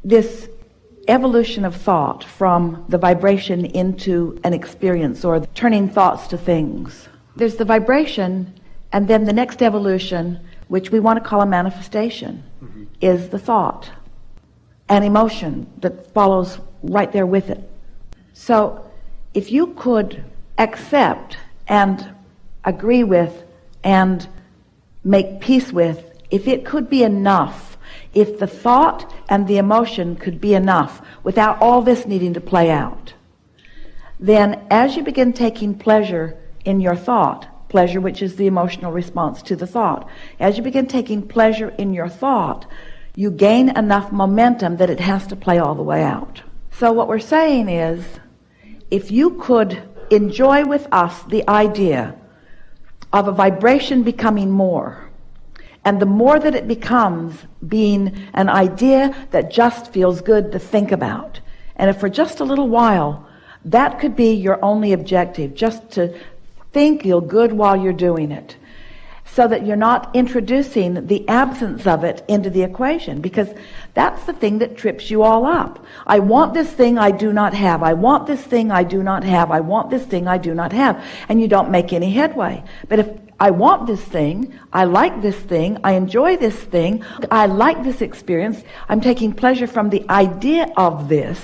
this evolution of thought from the vibration into an experience, or turning thoughts to things. There's the vibration, and then the next evolution, which we want to call a manifestation, is the thought and emotion that follows right there with it. So if you could accept and agree with and make peace with, if it could be enough, if the thought and the emotion could be enough without all this needing to play out, then as you begin taking pleasure in your thought, pleasure which is the emotional response to the thought, as you begin taking pleasure in your thought, you gain enough momentum that it has to play all the way out. So what we're saying is, if you could enjoy with us the idea of a vibration becoming more, and the more that it becomes being an idea that just feels good to think about, and if for just a little while that could be your only objective, just to think, feel good while you're doing it, so that you're not introducing the absence of it into the equation, because that's the thing that trips you all up. I want this thing I do not have. I want this thing I do not have. I want this thing I do not have. And you don't make any headway. But if I want this thing, I like this thing, I enjoy this thing, I like this experience, I'm taking pleasure from the idea of this,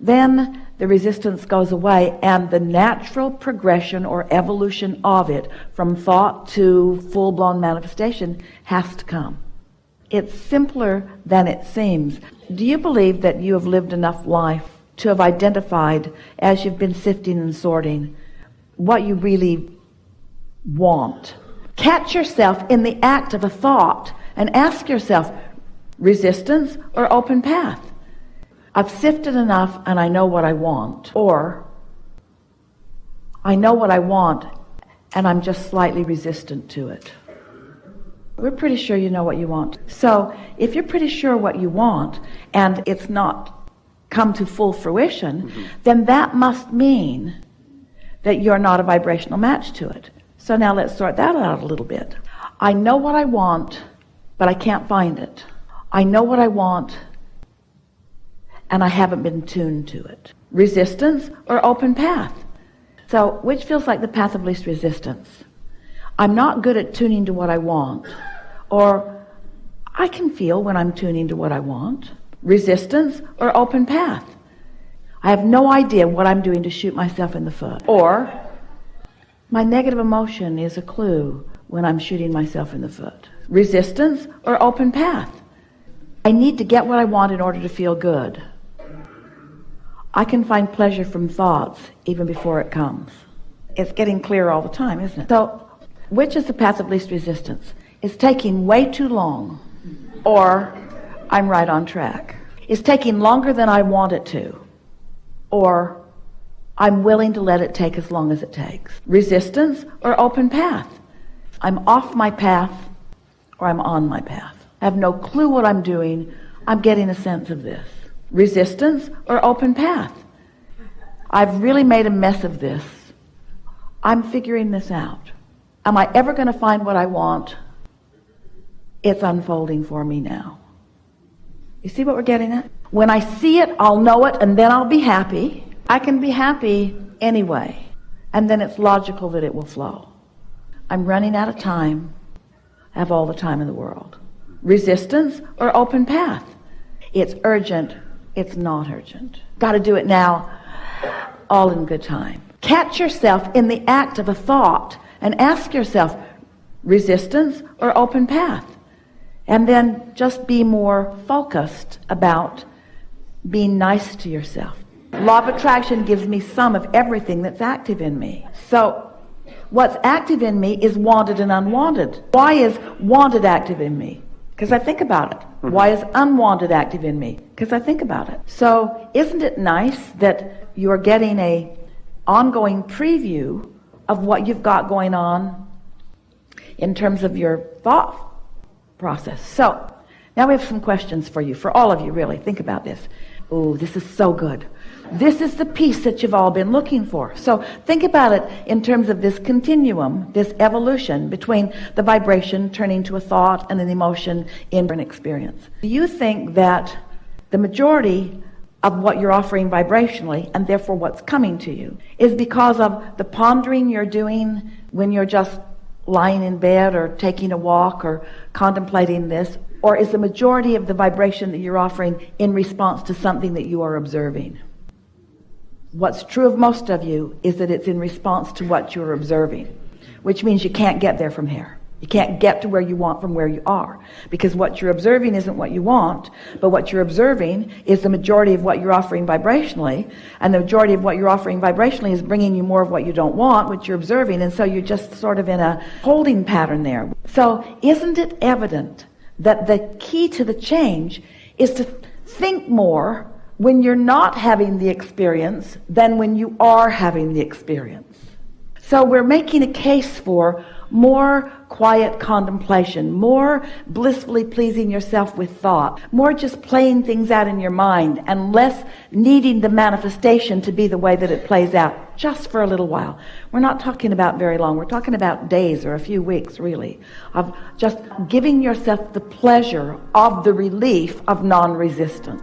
then the resistance goes away, and the natural progression or evolution of it from thought to full-blown manifestation has to come. It's simpler than it seems. Do you believe that you have lived enough life to have identified, as you've been sifting and sorting, what you really want? Catch yourself in the act of a thought and ask yourself, resistance or open path? I've sifted enough and I know what I want. Or I know what I want and I'm just slightly resistant to it. We're pretty sure you know what you want. So if you're pretty sure what you want and it's not come to full fruition, then that must mean that you're not a vibrational match to it. So now let's sort that out a little bit. I know what I want, but I can't find it. I know what I want, and I haven't been tuned to it. Resistance or open path? So which feels like the path of least resistance? I'm not good at tuning to what I want, or I can feel when I'm tuning to what I want. Resistance or open path? I have no idea what I'm doing to shoot myself in the foot. Or my negative emotion is a clue when I'm shooting myself in the foot. Resistance or open path? I need to get what I want in order to feel good. I can find pleasure from thoughts even before it comes. It's getting clearer all the time, isn't it? So, which is the path of least resistance? It's taking way too long, or I'm right on track. It's taking longer than I want it to, or I'm willing to let it take as long as it takes. Resistance or open path? I'm off my path, or I'm on my path. I have no clue what I'm doing. I'm getting a sense of this. Resistance or open path? I've really made a mess of this. I'm figuring this out. Am I ever going to find what I want? It's unfolding for me now. You see what we're getting at? When I see it, I'll know it, and then I'll be happy. I can be happy anyway, and then it's logical that it will flow. I'm running out of time. I have all the time in the world. Resistance or open path? It's urgent. It's not urgent. Got to do it now. All in good time. Catch yourself in the act of a thought and ask yourself, resistance or open path? And then just be more focused about being nice to yourself. Law of attraction gives me some of everything that's active in me. So what's active in me is wanted and unwanted. Why is wanted active in me? Because I think about it. Why is unwanted active in me? Because I think about it. So isn't it nice that you're getting a ongoing preview of what you've got going on in terms of your thought process? So now we have some questions for you, for all of you really. Think about this. Oh, this is so good. This is the peace that you've all been looking for. So think about it in terms of this continuum, this evolution between the vibration turning to a thought and an emotion in an experience. Do you think that The majority of what you're offering vibrationally, and therefore what's coming to you, is because of the pondering you're doing when you're just lying in bed or taking a walk or contemplating this, or is the majority of the vibration that you're offering in response to something that you are observing? What's true of most of you is that it's in response to what you're observing, which means you can't get there from here. You can't get to where you want from where you are, because what you're observing isn't what you want, but what you're observing is the majority of what you're offering vibrationally, and the majority of what you're offering vibrationally is bringing you more of what you don't want, what you're observing, and so you're just sort of in a holding pattern there. So isn't it evident that the key to the change is to think more when you're not having the experience than when you are having the experience? So we're making a case for more quiet contemplation, more blissfully pleasing yourself with thought, more just playing things out in your mind, and less needing the manifestation to be the way that it plays out just for a little while. We're not talking about very long. We're talking about days or a few weeks, really, of just giving yourself the pleasure of the relief of non-resistance.